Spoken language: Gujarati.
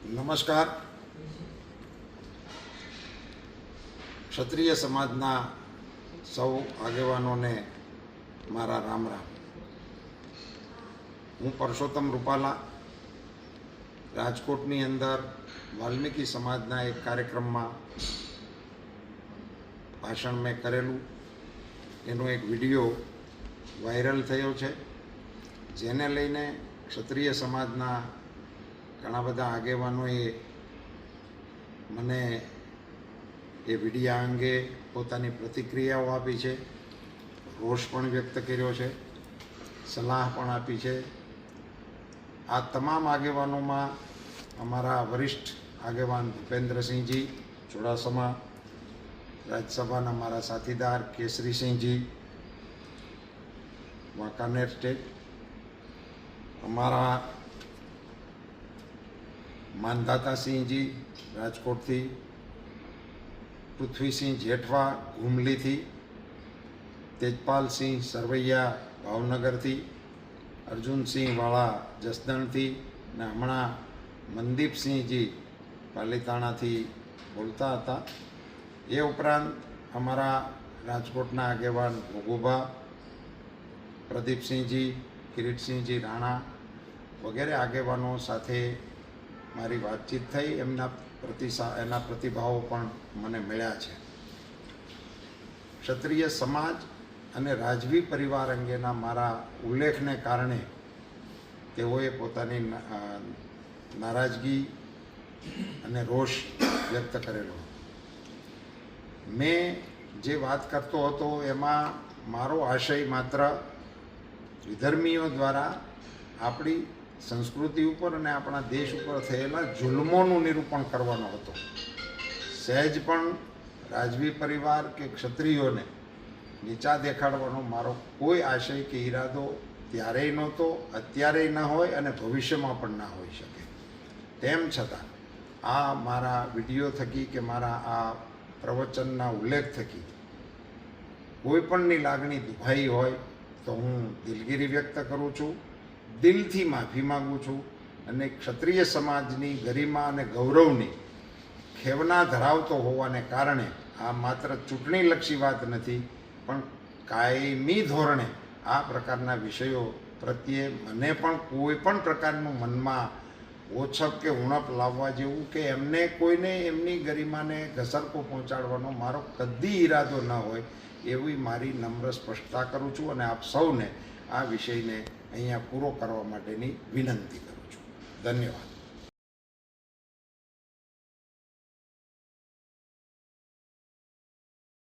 નમસ્કાર. ક્ષત્રિય સમાજના સૌ આગેવાનોને મારા રામ રામ. હું પરસોત્તમ રૂપાલા રાજકોટની અંદર વાલ્મીકી સમાજના એક કાર્યક્રમમાં ભાષણ મેં કરેલું. એનો એક વિડીયો વાયરલ થયો છે, જેને લઈને ક્ષત્રિય સમાજના ઘણા બધા આગેવાનોએ મને એ વિડીયા અંગે પોતાની પ્રતિક્રિયાઓ આપી છે, રોષ પણ વ્યક્ત કર્યો છે, સલાહ પણ આપી છે. આ તમામ આગેવાનોમાં અમારા વરિષ્ઠ આગેવાન ભૂપેન્દ્રસિંહજી ચુડાસમા, રાજ્યસભાના મારા સાથીદાર કેસરીસિંહજી વાંકાનેર સ્ટેટ, અમારા માનધાતાસિંહજી રાજકોટથી, પૃથ્વીસિંહ જેઠવા ઘુમલીથી, તેજપાલસિંહ સરવૈયા ભાવનગરથી, અર્જુનસિંહ વાળા જસદણથી ને હમણાં મનદીપસિંહજી પાલીતાણાથી બોલતા હતા. એ ઉપરાંત અમારા રાજકોટના આગેવાન ભોગુભા, પ્રદીપસિંહજી, કિરીટસિંહજી રાણા વગેરે આગેવાનો સાથે મારી વાતચીત થઈ. એના પ્રતિભાવો પણ મને મળ્યા છે. ક્ષત્રિય સમાજ અને રાજવી પરિવાર અંગેના મારા ઉલ્લેખને કારણે તેઓએ પોતાની નારાજગી અને રોષ વ્યક્ત કરેલો. મેં જે વાત કરતો હતો એમાં મારો આશય માત્ર વિધર્મીઓ દ્વારા આપણી સંસ્કૃતિ ઉપર અને આપણા દેશ ઉપર થયેલા જુલ્મોનું નિરૂપણ કરવાનો હતો. સહેજ પણ રાજવી પરિવાર કે ક્ષત્રિયોને નીચા દેખાડવાનો મારો કોઈ આશય કે ઈરાદો ત્યારેય નહોતો, અત્યારેય ન હોય અને ભવિષ્યમાં પણ ના હોઈ શકે. તેમ છતાં આ મારા વિડીયો થકી કે મારા આ પ્રવચનના ઉલ્લેખ થકી કોઈ પણની લાગણી દુભાઈ હોય તો હું દિલગીરી વ્યક્ત કરું છું, દિલથી માફી માગું છું અને ક્ષત્રિય સમાજની ગરિમા અને ગૌરવની ખેવના ધરાવતો હોવાને કારણે આ માત્ર ચૂંટણીલક્ષી વાત નથી, પણ કાયમી ધોરણે આ પ્રકારના વિષયો પ્રત્યે મને પણ કોઈ પણ પ્રકારનું મનમાં ઓછપ કે ઉણપ લાવવા જેવું કે એમને કોઈને એમની ગરિમાને ઘસરકો પહોંચાડવાનો મારો કદી ઈરાદો ન હોય એવી મારી નમ્ર સ્પષ્ટતા કરું છું અને આપ સૌને આ વિષયને અહીંયા પૂરો કરવા માટેની વિનંતી કરું છું. ધન્યવાદ.